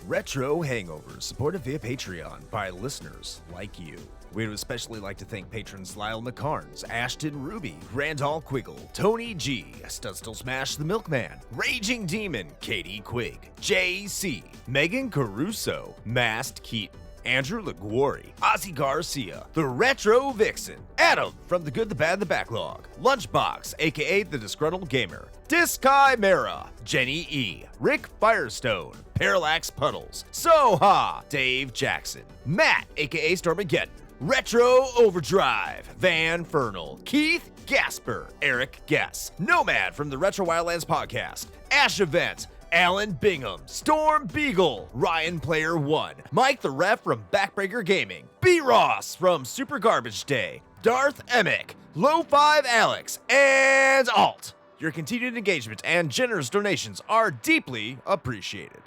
Retro Hangovers, supported via Patreon by listeners like you. We'd especially like to thank patrons Lyle McCarnes, Ashton Ruby, Randall Quiggle, Tony G, Studstill Smash the Milkman, Raging Demon, Katie Quigg, JC, Megan Caruso, Mast Keaton, Andrew Liguori, Ozzy Garcia, The Retro Vixen, Adam from The Good, the Bad, the Backlog, Lunchbox, aka The Disgruntled Gamer, Diskai Mara, Jenny E, Rick Firestone, Parallax Puddles, Soha, Dave Jackson, Matt, aka Stormageddon, Retro Overdrive, Van Fernal, Keith Gasper, Eric Guess, Nomad from the Retro Wildlands podcast, Ash Event, Alan Bingham, Storm Beagle, Ryan Player 1, Mike the Ref from Backbreaker Gaming, B. Ross from Super Garbage Day, Darth Emick, Low5 Alex, and Alt. Your continued engagement and generous donations are deeply appreciated.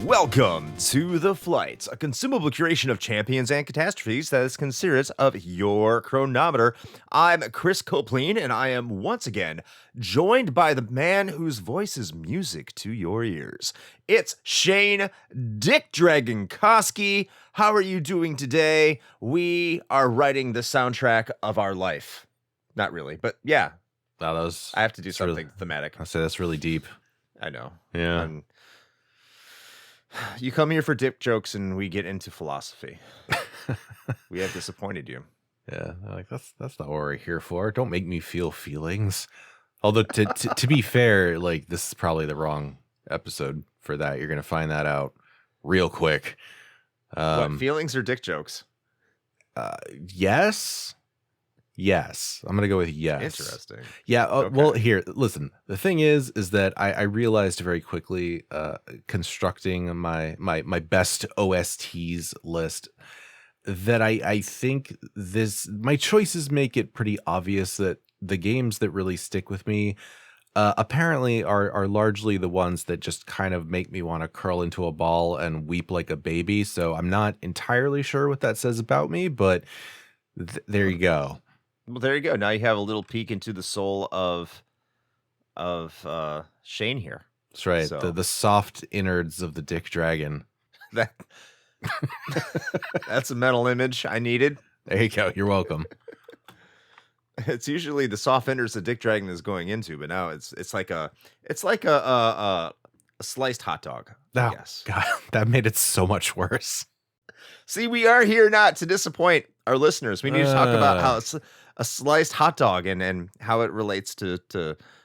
Welcome to The Flight, a consumable curation of champions and catastrophes that is considerate of your chronometer. I'm Chris Copleen, and I am once again joined by the man whose voice is music to your ears. It's Shane Dick Dragon Koski. How are you doing today? We are writing the soundtrack of our life. Not really, but yeah. Wow, that was, I have to do something really, thematic. I'll say that's really deep. I know. Yeah. You come here for dip jokes and we get into philosophy. We have disappointed you. Yeah, like that's not what we're here for. Don't make me feel feelings. Although to be fair, like this is probably the wrong episode for that. You're gonna find that out real quick. What, feelings or dick jokes? Yes, I'm gonna go with yes. Interesting. Yeah. Okay. Well, here, listen. The thing is that I realized very quickly, constructing my best OSTs list, that I think my choices make it pretty obvious that the games that really stick with me, apparently are largely the ones that just kind of make me want to curl into a ball and weep like a baby. So I'm not entirely sure what that says about me, but there you go. Well, there you go. Now you have a little peek into the soul of Shane here. That's right. So. The soft innards of the Dick Dragon. That's a mental image I needed. There you go. You're welcome. It's usually the soft innards the Dick Dragon is going into, but now it's like a sliced hot dog. I guess. God, that made it so much worse. See, we are here not to disappoint our listeners. We need to talk about how it's a sliced hot dog and how it relates to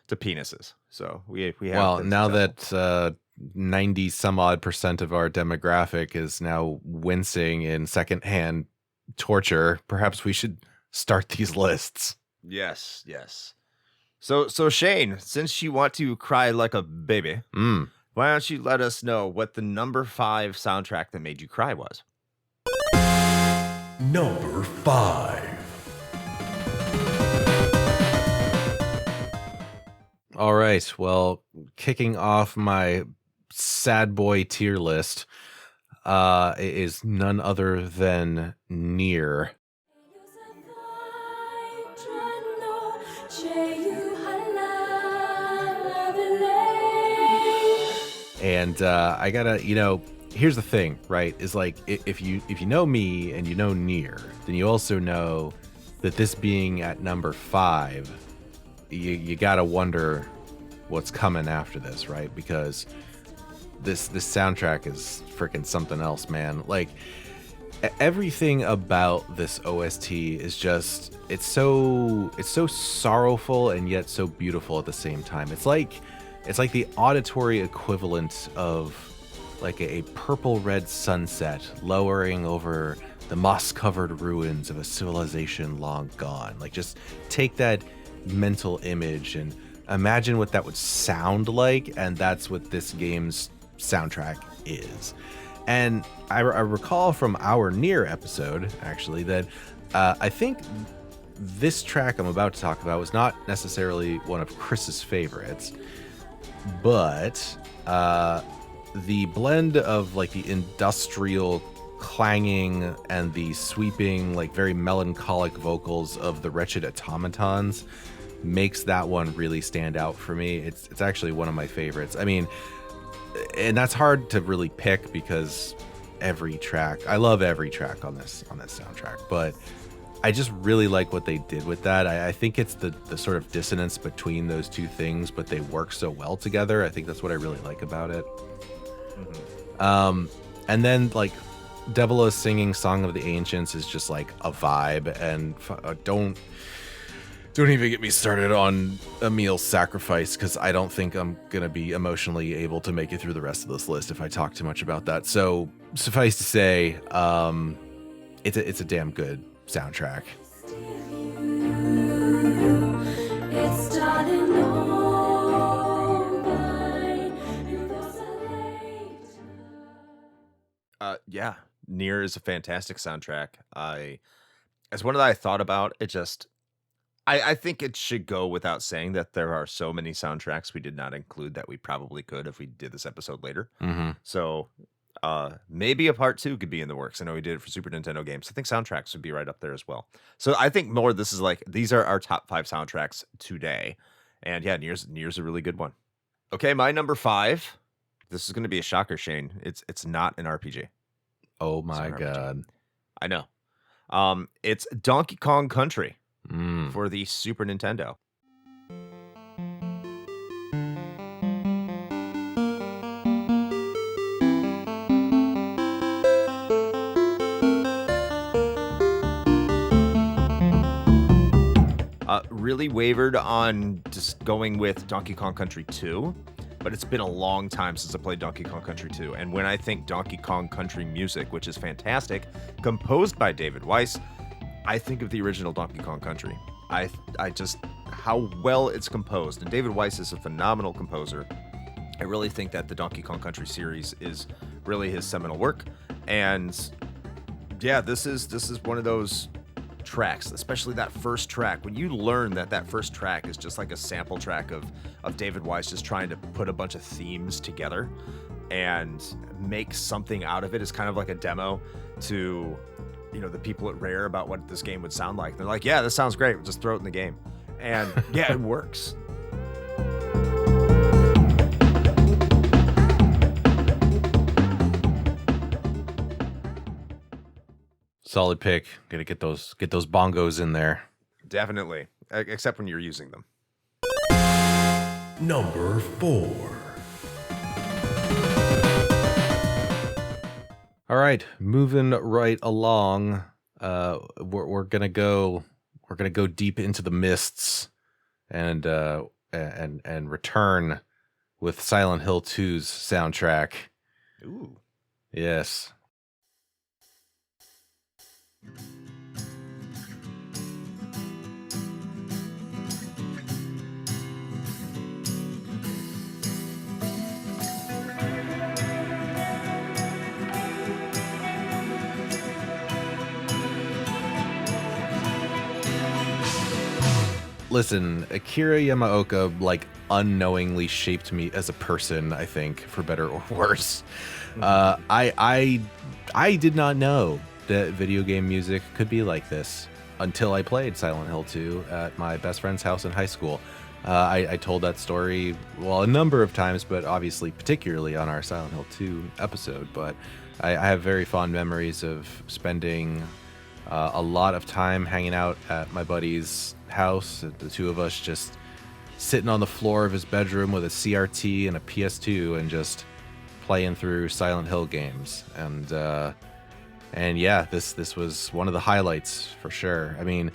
penises. So we have. Well, now that 90 some odd % of our demographic is now wincing in secondhand torture, perhaps we should start these lists. Yes. So Shane, since you want to cry like a baby, why don't you let us know what the number 5 soundtrack that made you cry was? Number 5. All right. Well, kicking off my sad boy tier list is none other than Nier. And I gotta, here's the thing, right? Is like if you know me and you know Nier, then you also know that this being at number 5, you gotta wonder what's coming after this, right? Because this soundtrack is freaking something else, man. Like everything about this OST is just it's so sorrowful and yet so beautiful at the same time. It's like the auditory equivalent of like a purple red sunset lowering over the moss-covered ruins of a civilization long gone. Like just take that mental image and imagine what that would sound like, and that's what this game's soundtrack is. And I recall from our Near episode, actually, that I think this track I'm about to talk about was not necessarily one of Chris's favorites, but the blend of like the industrial clanging and the sweeping, like very melancholic vocals of the Wretched Automatons makes that one really stand out for me. It's actually one of my favorites. I mean, and that's hard to really pick because I love every track on this soundtrack, but I just really like what they did with that. I think it's the sort of dissonance between those two things, but they work so well together. I think that's what I really like about it. And then like Devil O singing Song of the Ancients is just like a vibe, and don't even get me started on Emil's Sacrifice, because I don't think I'm gonna be emotionally able to make it through the rest of this list if I talk too much about that. So suffice to say, it's a damn good soundtrack. Yeah, Nier is a fantastic soundtrack. It's one that I thought about. I think it should go without saying that there are so many soundtracks we did not include that we probably could if we did this episode later. So maybe a part 2 could be in the works. I know we did it for Super Nintendo games. I think soundtracks would be right up there as well. So I think more this is like, these are our top 5 soundtracks today. And yeah, Nier's a really good one. Okay, my number 5. This is going to be a shocker, Shane. It's not an RPG. Oh my God. I know. It's Donkey Kong Country for the Super Nintendo. Really wavered on just going with Donkey Kong Country 2, but it's been a long time since I played Donkey Kong Country 2. And when I think Donkey Kong Country music, which is fantastic, composed by David Weiss, I think of the original Donkey Kong Country. I just, how well it's composed. And David Weiss is a phenomenal composer. I really think that the Donkey Kong Country series is really his seminal work. And yeah, this is one of those tracks, especially that first track. When you learn that first track is just like a sample track of David Weiss just trying to put a bunch of themes together and make something out of it, is kind of like a demo to, you know, the people at Rare about what this game would sound like. They're like, yeah, this sounds great, just throw it in the game. And yeah, it works. Solid pick. Gotta get those bongos in there. Definitely. Except when you're using them. Number 4. All right, moving right along. We're gonna go deep into the mists and return with Silent Hill 2's soundtrack. Ooh. Yes. Listen, Akira Yamaoka like unknowingly shaped me as a person, I think, for better or worse. I did not know that video game music could be like this until I played Silent Hill 2 at my best friend's house in high school. I told that story, well, a number of times, but obviously particularly on our Silent Hill 2 episode. But I have very fond memories of spending a lot of time hanging out at my buddy's house, the two of us just sitting on the floor of his bedroom with a CRT and a PS2 and just playing through Silent Hill games. And yeah, this was one of the highlights for sure. I mean,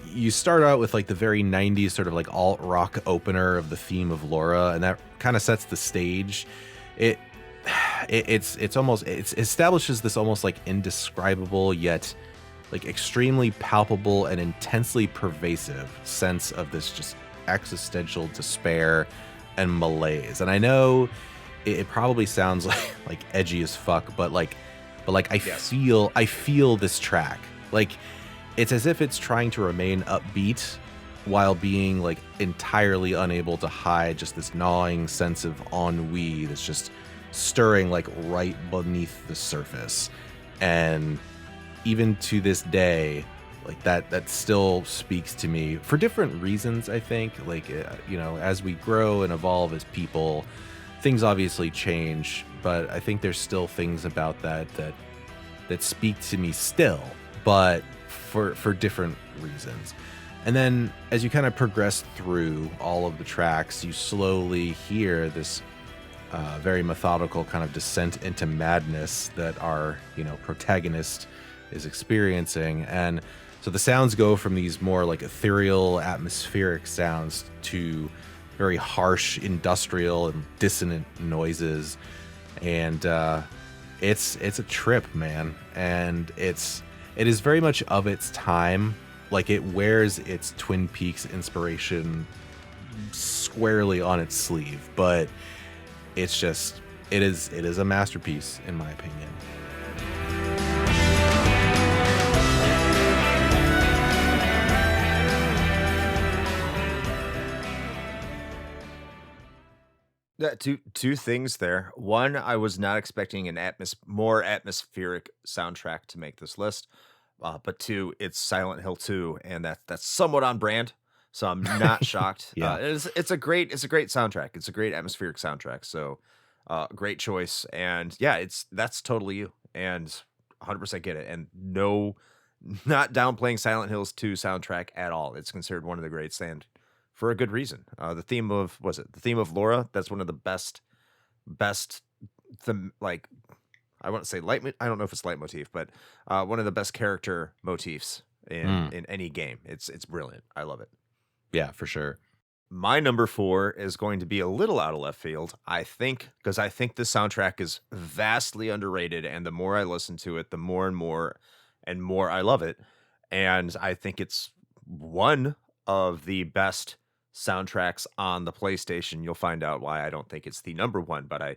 you start out with like the very 90s sort of like alt rock opener of the theme of Laura, and that kind of sets the stage. It establishes this almost like indescribable yet like extremely palpable and intensely pervasive sense of this just existential despair and malaise. And I know it probably sounds like edgy as fuck, but I Yes. feel this track. Like it's as if it's trying to remain upbeat while being like entirely unable to hide just this gnawing sense of ennui that's just stirring like right beneath the surface. And even to this day, like that still speaks to me for different reasons. I think as we grow and evolve as people, things obviously change, but I think there's still things about that speak to me still, but for different reasons. And then as you kind of progress through all of the tracks, you slowly hear this very methodical kind of descent into madness that our protagonist is experiencing. And so the sounds go from these more like ethereal, atmospheric sounds to very harsh, industrial, and dissonant noises. And it's a trip, man. And it is very much of its time. Like it wears its Twin Peaks inspiration squarely on its sleeve, but it is a masterpiece in my opinion. Yeah, two things there. One, I was not expecting an more atmospheric soundtrack to make this list. But two, it's Silent Hill 2, and that's somewhat on brand. So I'm not shocked. Yeah. It's a great soundtrack. It's a great atmospheric soundtrack. So great choice. And yeah, that's totally you. And 100% get it. And no, not downplaying Silent Hills 2 soundtrack at all. It's considered one of the greats, and for a good reason. The theme of the theme of Laura? That's one of the best like I wouldn't say I don't know if it's leitmotif, but one of the best character motifs in any game. It's brilliant. I love it. Yeah, for sure. My number 4 is going to be a little out of left field, I think, because I think the soundtrack is vastly underrated, and the more I listen to it, the more and more I love it. And I think it's one of the best soundtracks on the PlayStation. You'll find out why I don't think it's the number one, but I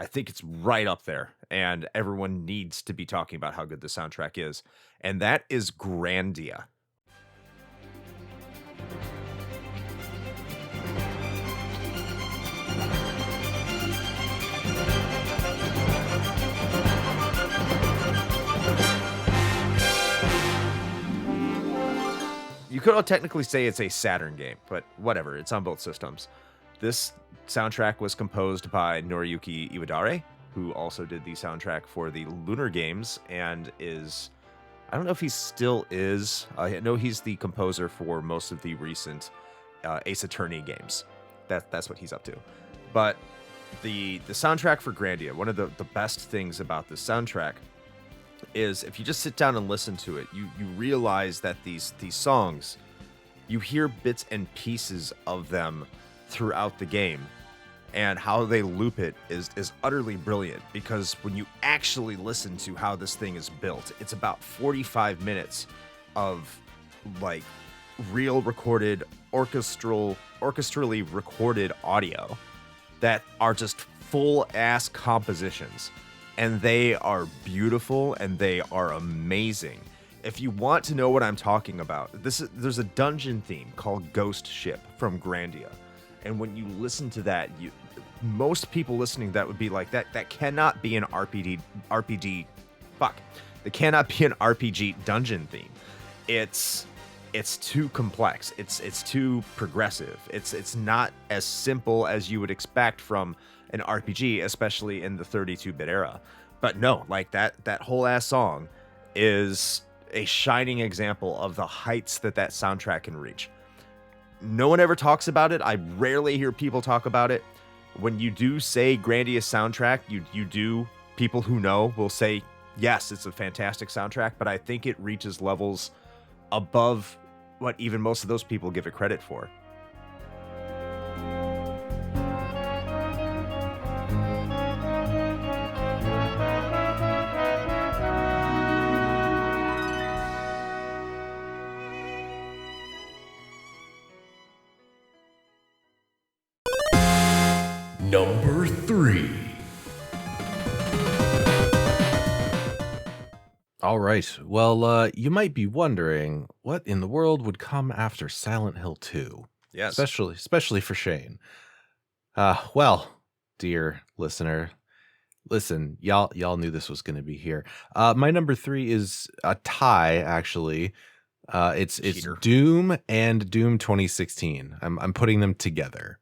think it's right up there, and everyone needs to be talking about how good the soundtrack is, and that is Grandia. You could technically say it's a Saturn game, but whatever, it's on both systems. This soundtrack was composed by Noriyuki Iwadare, who also did the soundtrack for the Lunar games and I don't know if he still is. I know he's the composer for most of the recent Ace Attorney games. That's what he's up to. But the soundtrack for Grandia, one of the best things about this soundtrack is if you just sit down and listen to it, you realize that these songs, you hear bits and pieces of them throughout the game, and how they loop it is utterly brilliant, because when you actually listen to how this thing is built, it's about 45 minutes of like real recorded orchestrally recorded audio that are just full ass compositions, and they are beautiful and they are amazing. If you want to know what I'm talking about, there's a dungeon theme called Ghost Ship from Grandia. And when you listen to that, most people listening to that would be like, that cannot be an RPG. Fuck. It cannot be an RPG dungeon theme. It's too complex. It's too progressive. It's not as simple as you would expect from an RPG, especially in the 32-bit era. But no, like that whole ass song is a shining example of the heights that soundtrack can reach. No one ever talks about it. I rarely hear people talk about it. When you do say Grandia soundtrack, people who know will say, yes, it's a fantastic soundtrack, but I think it reaches levels above what even most of those people give it credit for. Number 3. All right. Well, you might be wondering what in the world would come after Silent Hill 2, Yes. especially for Shane. Well, dear listener, listen, y'all knew this was going to be here. My number 3 is a tie, actually. It's Cheater. Doom and Doom 2016. I'm putting them together.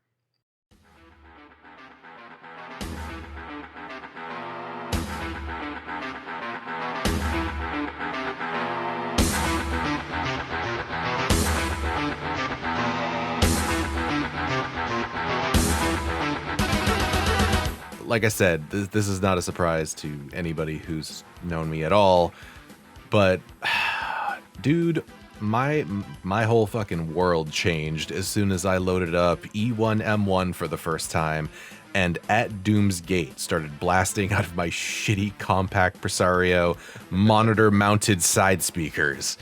Like I said, this is not a surprise to anybody who's known me at all, but dude, my whole fucking world changed as soon as I loaded up E1M1 for the first time and At Doom's Gate started blasting out of my shitty compact Presario monitor mounted side speakers.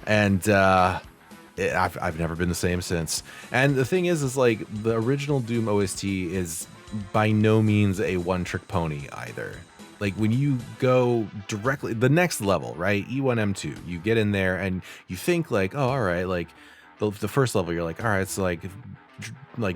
And I've never been the same since. And the thing is like the original Doom OST is by no means a one-trick pony either. Like when you go directly the next level, right? E1M2, you get in there and you think like, oh, all right, like the first level, you're like, all right, it's like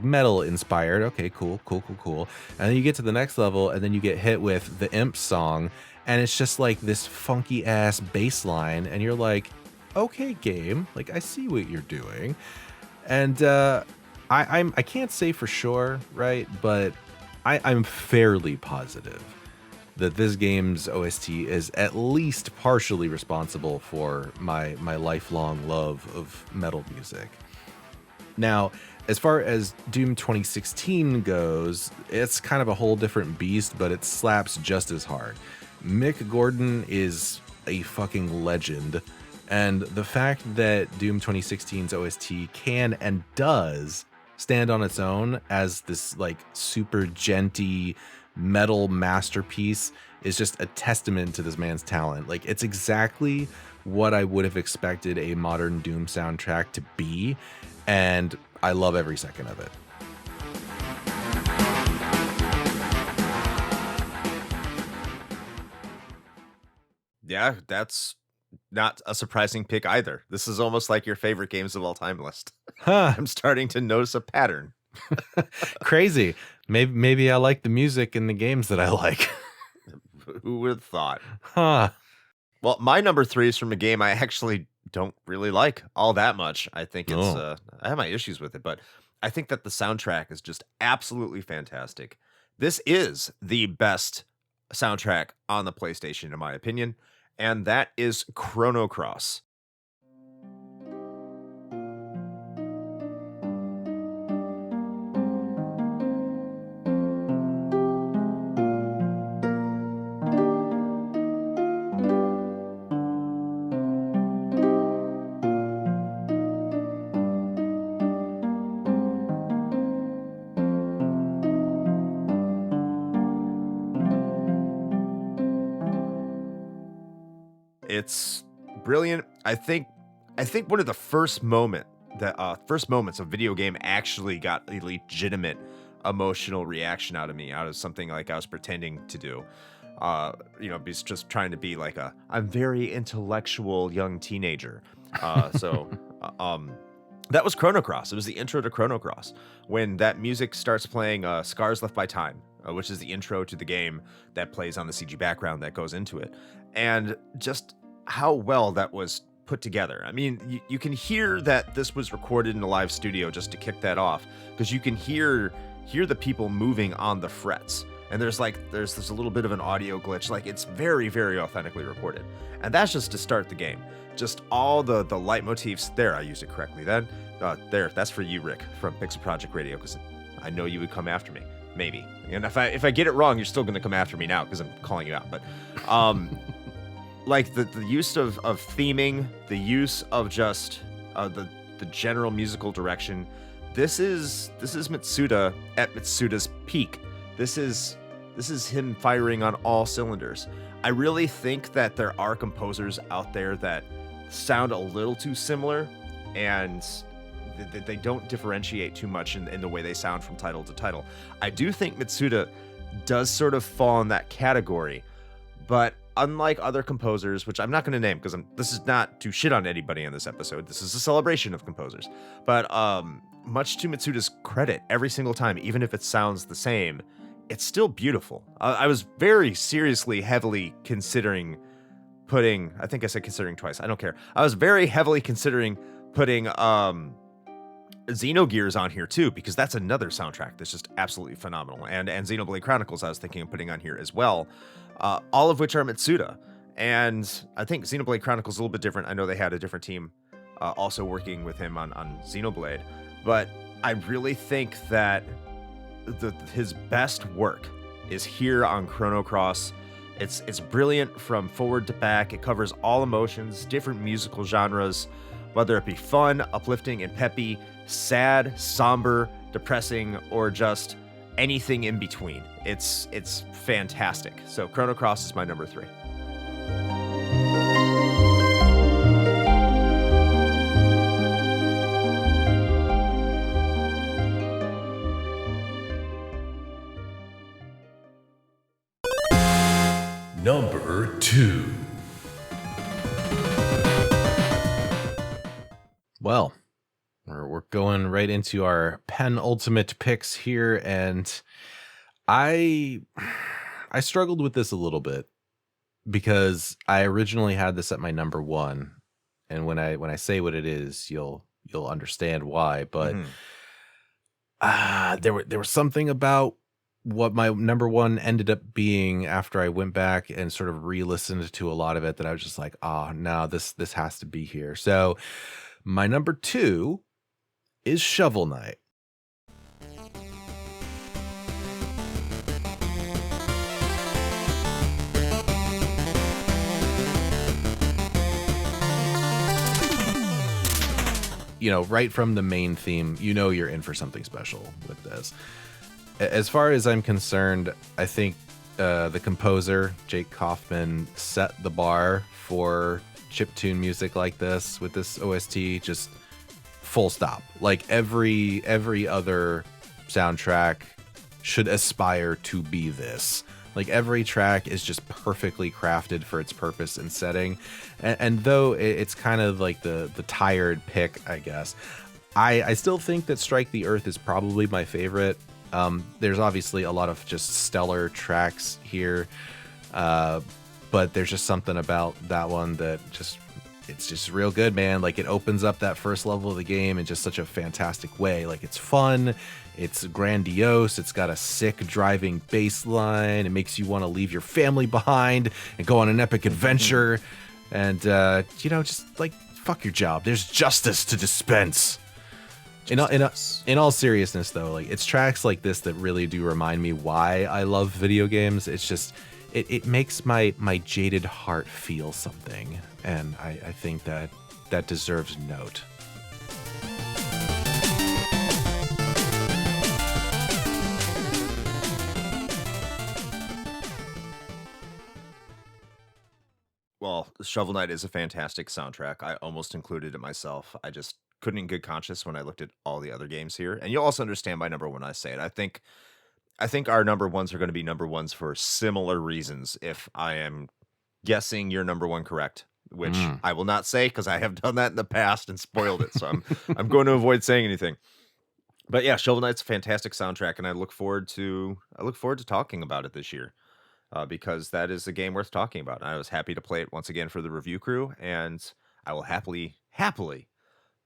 metal inspired. Okay, cool. And then you get to the next level and then you get hit with the Imp song and it's just like this funky ass bass line and you're like, okay, game, like I see what you're doing. And I can't say for sure, right? But I'm fairly positive that this game's OST is at least partially responsible for my lifelong love of metal music. Now, as far as Doom 2016 goes, it's kind of a whole different beast, but it slaps just as hard. Mick Gordon is a fucking legend, and the fact that Doom 2016's OST can and does stand on its own as this like super genty metal masterpiece is just a testament to this man's talent. Like it's exactly what I would have expected a modern Doom soundtrack to be, and I love every second of it. Yeah, that's not a surprising pick either. This is almost like your favorite games of all time list. Huh. I'm starting to notice a pattern. Crazy. Maybe I like the music in the games that I like. Who would have thought? Huh. Well, my number 3 is from a game I actually don't really like all that much. I think it's I have my issues with it, but I think that the soundtrack is just absolutely fantastic. This is the best soundtrack on the PlayStation in my opinion, and that is Chrono Cross. It's brilliant. I think one of the first moments of video game actually got a legitimate emotional reaction out of me, out of something like I was pretending to do. Just trying to be like I'm very intellectual young teenager. That was Chrono Cross. It was the intro to Chrono Cross when that music starts playing Scars Left by Time, which is the intro to the game that plays on the CG background that goes into it. And just how well that was put together. I mean, you can hear that this was recorded in a live studio just to kick that off, because you can hear the people moving on the frets. And there's a little bit of an audio glitch. Like it's very, very authentically recorded. And that's just to start the game. Just all the leitmotifs there. I used it correctly then. That's for you, Rick, from Pixel Project Radio, because I know you would come after me. Maybe. And if I get it wrong, you're still going to come after me now because I'm calling you out. But like the use of theming, the use of just the general musical direction. This is Mitsuda at Mitsuda's peak. This is him firing on all cylinders. I really think that there are composers out there that sound a little too similar, and they don't differentiate too much in the way they sound from title to title. I do think Mitsuda does sort of fall in that category, but unlike other composers, which I'm not going to name because this is not to shit on anybody in this episode. This is a celebration of composers. But much to Mitsuda's credit, every single time, even if it sounds the same, it's still beautiful. I was very seriously, heavily considering putting, I think I said considering twice, I don't care. I was very heavily considering putting Xenogears on here too, because that's another soundtrack that's just absolutely phenomenal. And Xenoblade Chronicles I was thinking of putting on here as well, all of which are Mitsuda. And I think Xenoblade Chronicles is a little bit different. I know they had a different team also working with him on Xenoblade, but I really think that his best work is here on Chrono Cross. It's brilliant from forward to back. It covers all emotions, different musical genres, whether it be fun, uplifting, and peppy, sad, somber, depressing, or just anything in between. It's fantastic. So Chrono Cross is my number 3. Number 2. Well, we're going right into our penultimate picks here, and I struggled with this a little bit because I originally had this at my number 1, and when I say what it is, you'll understand why. But there was something about what my number 1 ended up being after I went back and sort of re-listened to a lot of it that I was just like, oh no, this has to be here. So my number 2 is Shovel Knight. You know, right from the main theme, you know you're in for something special with this. As far as I'm concerned, I think the composer, Jake Kaufman, set the bar for chiptune music like this with this OST, just full stop. Like every other soundtrack should aspire to be this. Like every track is just perfectly crafted for its purpose and setting. And though it's kind of like the tired pick, I guess, I still think that Strike the Earth is probably my favorite. There's obviously a lot of just stellar tracks here, but there's just something about that one that it's just real good, man. Like it opens up that first level of the game in just such a fantastic way. Like it's fun, it's grandiose, it's got a sick driving bass line, it makes you want to leave your family behind and go on an epic adventure, and just like fuck your job. There's justice to dispense. In all seriousness, though, like it's tracks like this that really do remind me why I love video games. It's just it makes my jaded heart feel something, and I think that deserves note. Well, Shovel Knight is a fantastic soundtrack. I almost included it myself. I just couldn't in good conscience when I looked at all the other games here. And you'll also understand my number 1 when I say it. I think our number 1s are going to be number 1s for similar reasons, if I am guessing your number 1 correct, which I will not say because I have done that in the past and spoiled it. So I'm going to avoid saying anything. But yeah, Shovel Knight's a fantastic soundtrack, and I look forward to talking about it this year. Because that is a game worth talking about. And I was happy to play it once again for the review crew, and I will happily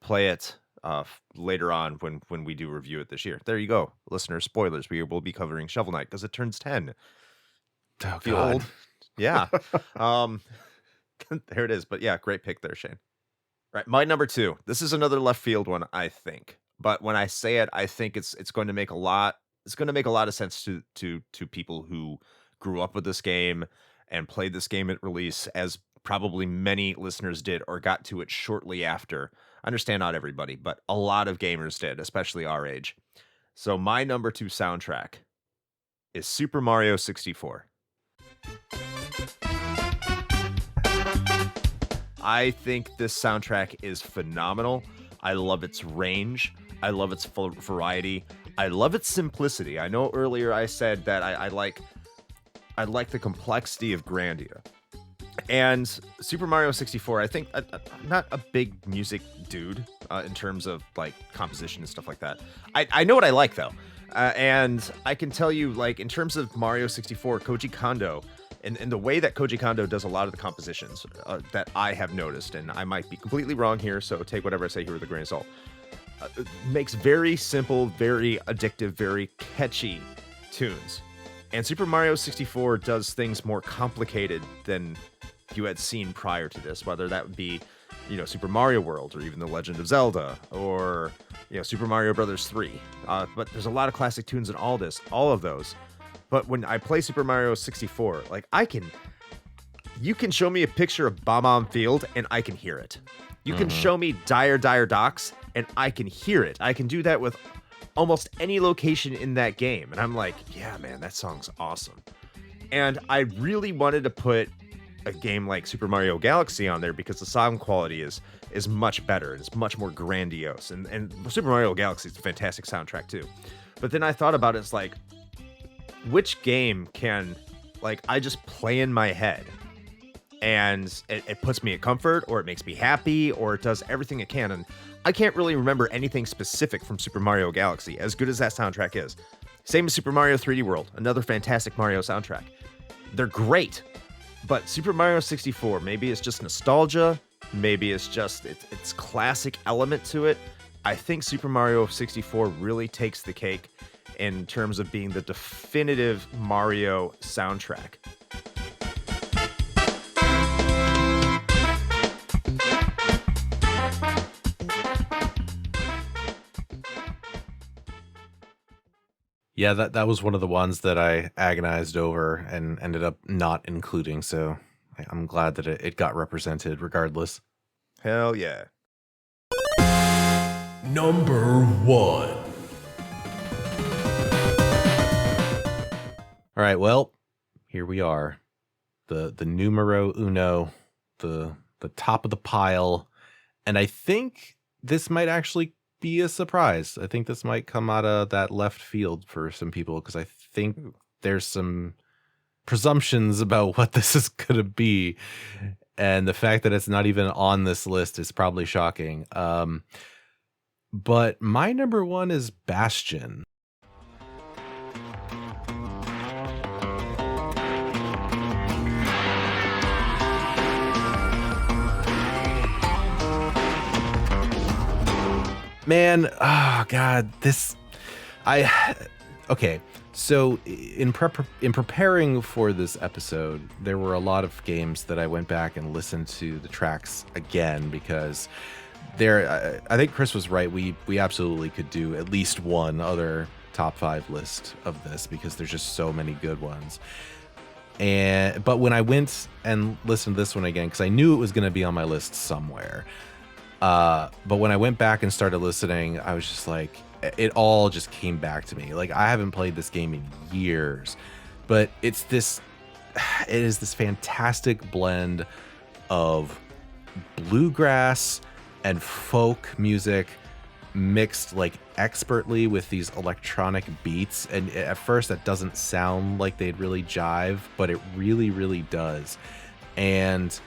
play it later on when we do review it this year. There you go, listeners. Spoilers: we will be covering Shovel Knight because it turns 10. Oh, God. Old. Yeah. There it is. But yeah, great pick there, Shane. Right, my number 2. This is another left field one, I think. But when I say it, I think it's going to make a lot. It's going to make a lot of sense to people who grew up with this game and played this game at release, as probably many listeners did, or got to it shortly after. I understand not everybody, but a lot of gamers did, especially our age. So my number 2 soundtrack is Super Mario 64. I think this soundtrack is phenomenal. I love its range. I love its variety. I love its simplicity. I know earlier I said that I like the complexity of Grandia, And Super Mario 64, I think I'm not a big music dude in terms of like composition and stuff like that. I know what I like though. And I can tell you, like, in terms of Mario 64, Koji Kondo, and the way that Koji Kondo does a lot of the compositions that I have noticed, and I might be completely wrong here, so take whatever I say here with a grain of salt, makes very simple, very addictive, very catchy tunes. And Super Mario 64 does things more complicated than you had seen prior to this, whether that would be, Super Mario World, or even The Legend of Zelda, or, Super Mario Brothers 3. But there's a lot of classic tunes in all of those. But when I play Super Mario 64, like, you can show me a picture of Bomb Field, and I can hear it. You can show me Dire Docks, and I can hear it. I can do that with almost any location in that game. And I'm like, yeah, man, that song's awesome. And I really wanted to put a game like Super Mario Galaxy on there because the sound quality is much better and it's much more grandiose. And Super Mario Galaxy is a fantastic soundtrack too. But then I thought about it, it's like, which game can, like, I just play in my head and it puts me at comfort, or it makes me happy, or it does everything it can. And I can't really remember anything specific from Super Mario Galaxy, as good as that soundtrack is. Same as Super Mario 3D World, another fantastic Mario soundtrack. They're great. But Super Mario 64, maybe it's just nostalgia, maybe it's just its classic element to it. I think Super Mario 64 really takes the cake in terms of being the definitive Mario soundtrack. Yeah, that was one of the ones that I agonized over and ended up not including, so I'm glad that it got represented regardless. Hell yeah. Number 1. All right, well, here we are. The numero uno, the top of the pile, and I think this might actually be a surprise. I think this might come out of that left field for some people, because I think there's some presumptions about what this is going to be, and the fact that it's not even on this list is probably shocking. But my number 1 is Bastion. Man, oh god, okay. So in preparing for this episode, there were a lot of games that I went back and listened to the tracks again, because I think Chris was right. We absolutely could do at least one other top 5 list of this, because there's just so many good ones. But when I went and listened to this one again, because I knew it was going to be on my list somewhere. But when I went back and started listening, I was just like, it all just came back to me. Like, I haven't played this game in years, but it is this fantastic blend of bluegrass and folk music mixed like expertly with these electronic beats. And at first that doesn't sound like they'd really jive, but it really, really does. And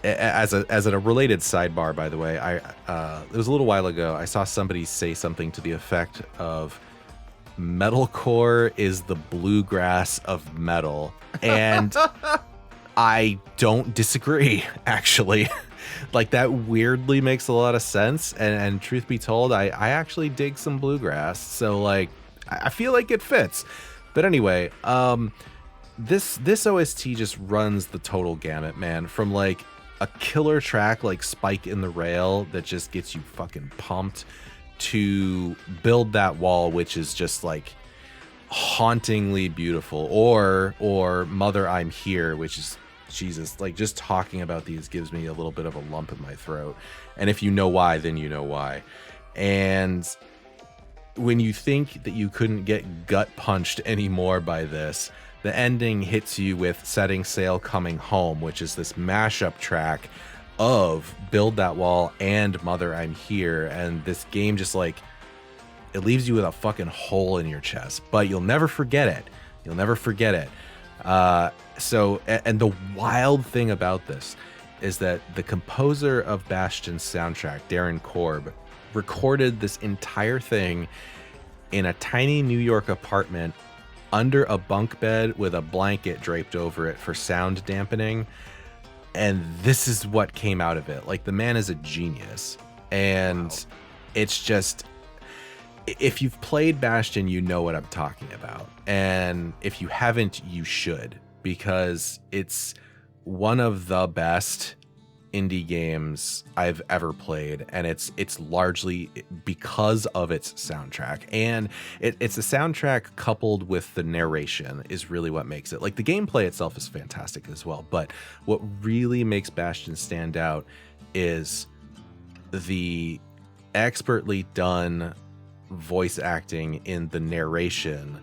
as a related sidebar, by the way, it was a little while ago, I saw somebody say something to the effect of metalcore is the bluegrass of metal. And I don't disagree, actually. Like, that weirdly makes a lot of sense. And truth be told, I actually dig some bluegrass. So, like, I feel like it fits. But anyway, this OST just runs the total gamut, man. From, like, a killer track like Spike in the Rail that just gets you fucking pumped, to Build That Wall, which is just like hauntingly beautiful, or Mother I'm Here, which is, Jesus, like, just talking about these gives me a little bit of a lump in my throat. And if you know why, then you know why. And when you think that you couldn't get gut punched anymore by this, the ending hits you with Setting Sail Coming Home, which is this mashup track of Build That Wall and Mother I'm Here. And this game just, like, it leaves you with a fucking hole in your chest, but you'll never forget it. You'll never forget it. And the wild thing about this is that the composer of Bastion's soundtrack, Darren Korb, recorded this entire thing in a tiny New York apartment under a bunk bed with a blanket draped over it for sound dampening. And this is what came out of it. Like, the man is a genius. And wow. It's just, if you've played Bastion, you know what I'm talking about. And if you haven't, you should, because it's one of the best indie games I've ever played, and it's largely because of its soundtrack. And it's a soundtrack coupled with the narration is really what makes it. Like, the gameplay itself is fantastic as well, but what really makes Bastion stand out is the expertly done voice acting in the narration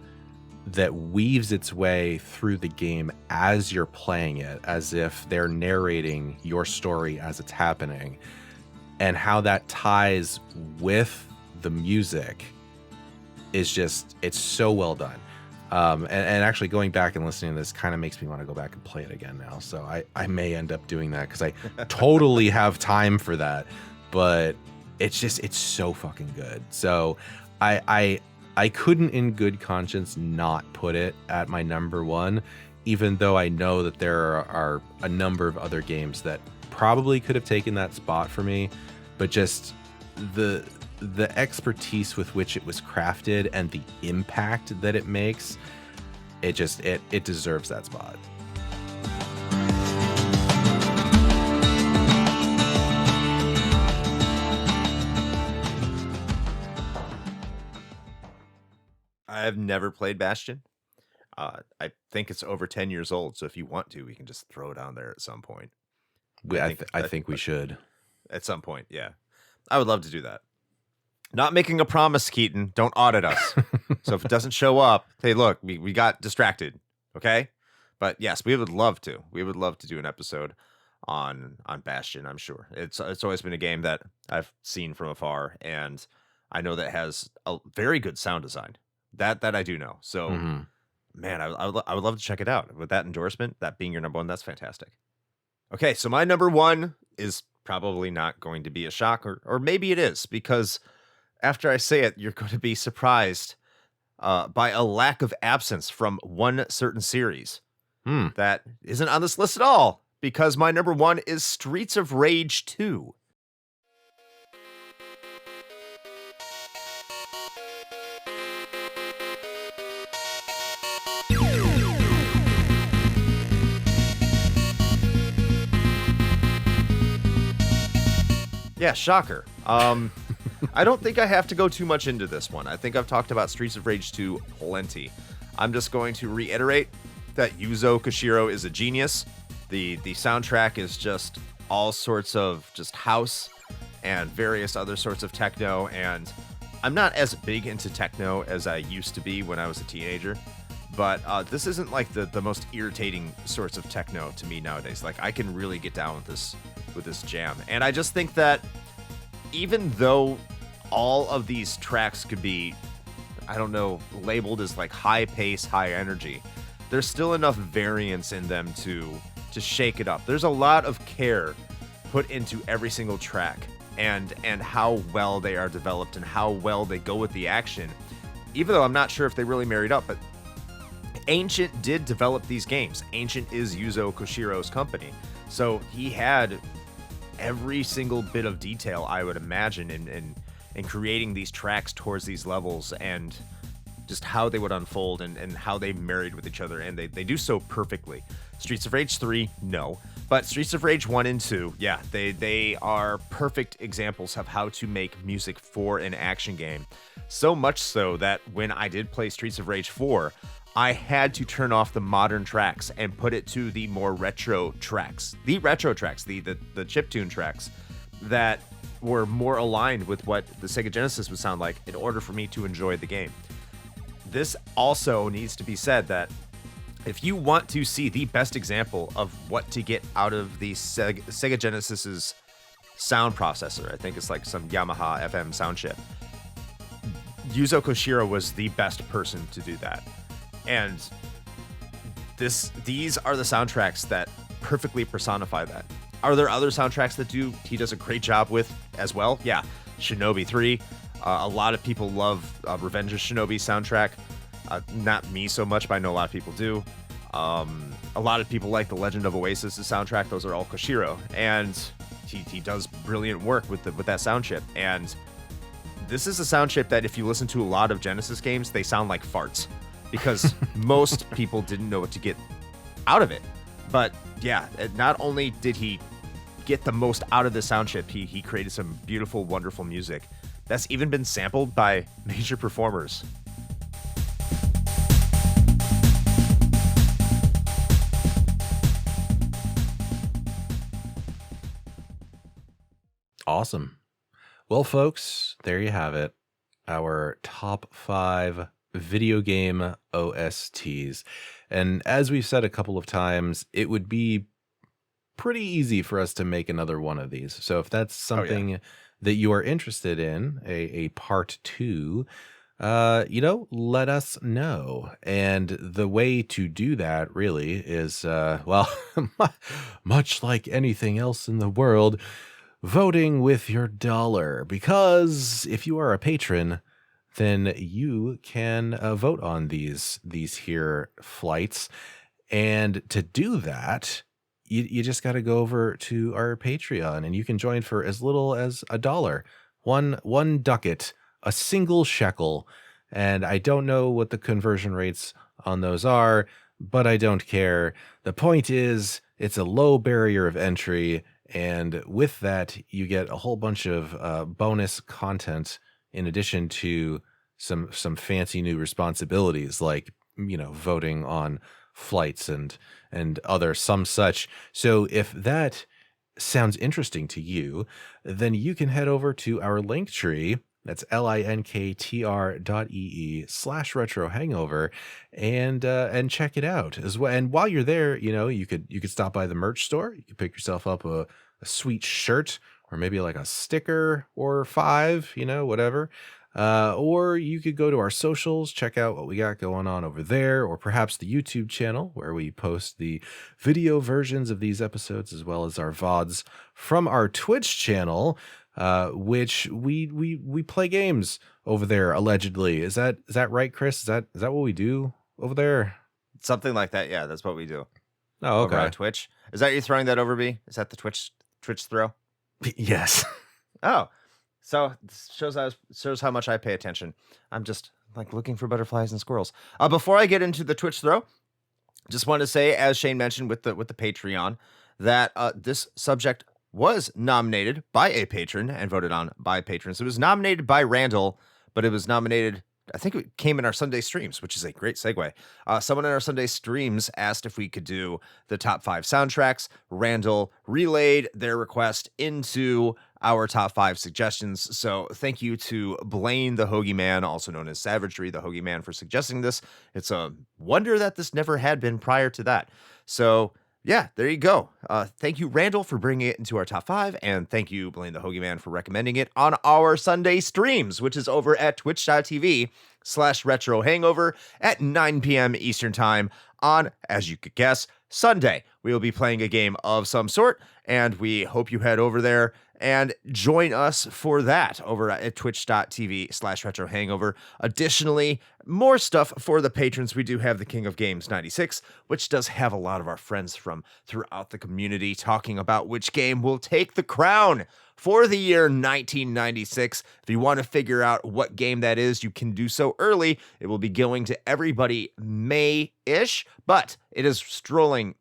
that weaves its way through the game as you're playing it, as if they're narrating your story as it's happening, and how that ties with the music is just, it's so well done. And actually going back and listening to this kind of makes me want to go back and play it again now. So I may end up doing that because I totally have time for that, but it's so fucking good. So I couldn't in good conscience not put it at my number one, even though I know that there are a number of other games that probably could have taken that spot for me, but just the expertise with which it was crafted and the impact that it makes, it deserves that spot. I've never played Bastion. I think it's over 10 years old, so if you want to, we can just throw it on there at some point. I think we should. At some point, yeah. I would love to do that. Not making a promise, Keaton. Don't audit us. So if it doesn't show up, hey, look, we got distracted, okay? But yes, we would love to. We would love to do an episode on Bastion, I'm sure. It's always been a game that I've seen from afar, and I know that it has a very good sound design. That I do know. So, man, I would love to check it out. With that endorsement, that being your number one, that's fantastic. Okay, so my number one is probably not going to be a shock, or maybe it is, because after I say it, you're going to be surprised by a lack of absence from one certain series that isn't on this list at all, because my number one is Streets of Rage 2. Yeah, shocker. I don't think I have to go too much into this one. I think I've talked about Streets of Rage 2 plenty. I'm just going to reiterate that Yuzo Koshiro is a genius. The soundtrack is just all sorts of just house and various other sorts of techno, and I'm not as big into techno as I used to be when I was a teenager, but this isn't like the most irritating sorts of techno to me nowadays. Like, I can really get down with this jam. And I just think that even though all of these tracks could be, I don't know, labeled as like high pace, high energy, there's still enough variance in them to shake it up. There's a lot of care put into every single track, and how well they are developed and how well they go with the action, even though I'm not sure if they really married up. But Ancient did develop these games. Ancient is Yuzo Koshiro's company, so he had every single bit of detail, I would imagine, in creating these tracks towards these levels, and just how they would unfold and how they married with each other, and they do so perfectly. Streets of Rage 3, no. But Streets of Rage 1 and 2, yeah, they are perfect examples of how to make music for an action game. So much so that when I did play Streets of Rage 4, I had to turn off the modern tracks and put it to the more retro tracks. The retro tracks, the chiptune tracks that were more aligned with what the Sega Genesis would sound like in order for me to enjoy the game. This also needs to be said that if you want to see the best example of what to get out of the Sega Genesis's sound processor, I think it's like some Yamaha FM sound chip, Yuzo Koshiro was the best person to do that. And these are the soundtracks that perfectly personify that. Are there other soundtracks that he does a great job with as well? Yeah, Shinobi 3. A lot of people love Revenge of Shinobi soundtrack. Not me so much, but I know a lot of people do. A lot of people like the Legend of Oasis' soundtrack. Those are all Koshiro, and he does brilliant work with that sound chip. And this is a sound chip that if you listen to a lot of Genesis games, they sound like farts because most people didn't know what to get out of it. But yeah, not only did he get the most out of the sound chip, he created some beautiful, wonderful music that's even been sampled by major performers. Awesome. Well, folks, there you have it. Our top 5 video game OSTs. And as we've said a couple of times, it would be pretty easy for us to make another one of these. So if that's something that you are interested in, a part 2, let us know. And the way to do that really is, much like anything else in the world, voting with your dollar, because if you are a patron, then you can vote on these here flights. And to do that, you just got to go over to our Patreon, and you can join for as little as $1, one ducat, a single shekel. And I don't know what the conversion rates on those are, but I don't care. The point is, it's a low barrier of entry. And with that, you get a whole bunch of bonus content in addition to some fancy new responsibilities like, voting on flights and other some such. So if that sounds interesting to you, then you can head over to our link tree. That's linktr.ee/retro hangover and check it out as well. And while you're there, you could stop by the merch store. You could pick yourself up a sweet shirt or maybe like a sticker or 5, whatever. Or you could go to our socials, check out what we got going on over there, or perhaps the YouTube channel where we post the video versions of these episodes as well as our VODs from our Twitch channel. Which we play games over there allegedly. Is that right, Chris? Is that what we do over there? Something like that. Yeah, that's what we do. Oh, okay. Over on Twitch. Is that you throwing that over, B? Is that the Twitch throw? Yes. Oh, so this shows how much I pay attention. I'm just like looking for butterflies and squirrels. Before I get into the Twitch throw, just want to say, as Shane mentioned with the Patreon, that this subject was nominated by a patron and voted on by patrons. It was nominated by Randall, but it was nominated, I think it came in our Sunday streams, which is a great segue. Someone in our Sunday streams asked if we could do the top 5 soundtracks. Randall relayed their request into our top 5 suggestions. So thank you to Blaine the Hoagie Man, also known as Savagery the Hoagie Man, for suggesting this. It's a wonder that this never had been prior to that. So yeah, there you go. Thank you, Randall, for bringing it into our top 5, and thank you, Blaine the Hoagie Man, for recommending it on our Sunday streams, which is over at twitch.tv/retro hangover at 9 p.m. Eastern Time on, as you could guess, Sunday. We will be playing a game of some sort, and we hope you head over there and join us for that over at twitch.tv/retro hangover. Additionally, more stuff for the patrons. We do have the King of Games 96, which does have a lot of our friends from throughout the community talking about which game will take the crown for the year 1996. If you want to figure out what game that is, you can do so early. It will be going to everybody May-ish, but it is strolling.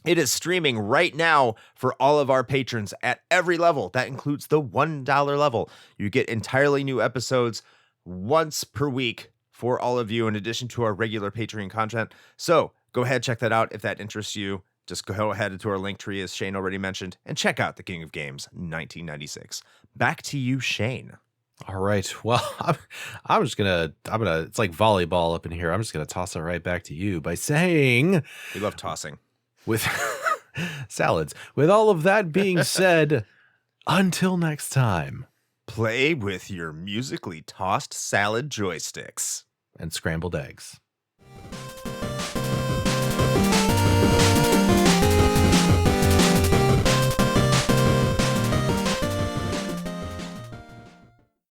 It is streaming right now for all of our patrons at every level. That includes the $1 level. You get entirely new episodes once per week for all of you, in addition to our regular Patreon content. So go ahead, check that out if that interests you. Just go ahead into our link tree, as Shane already mentioned, and check out the King of Games 1996. Back to you, Shane. All right. Well, I'm just gonna. It's like volleyball up in here. I'm just gonna toss it right back to you by saying, we love tossing. With salads. With all of that being said, until next time, play with your musically tossed salad joysticks and scrambled eggs.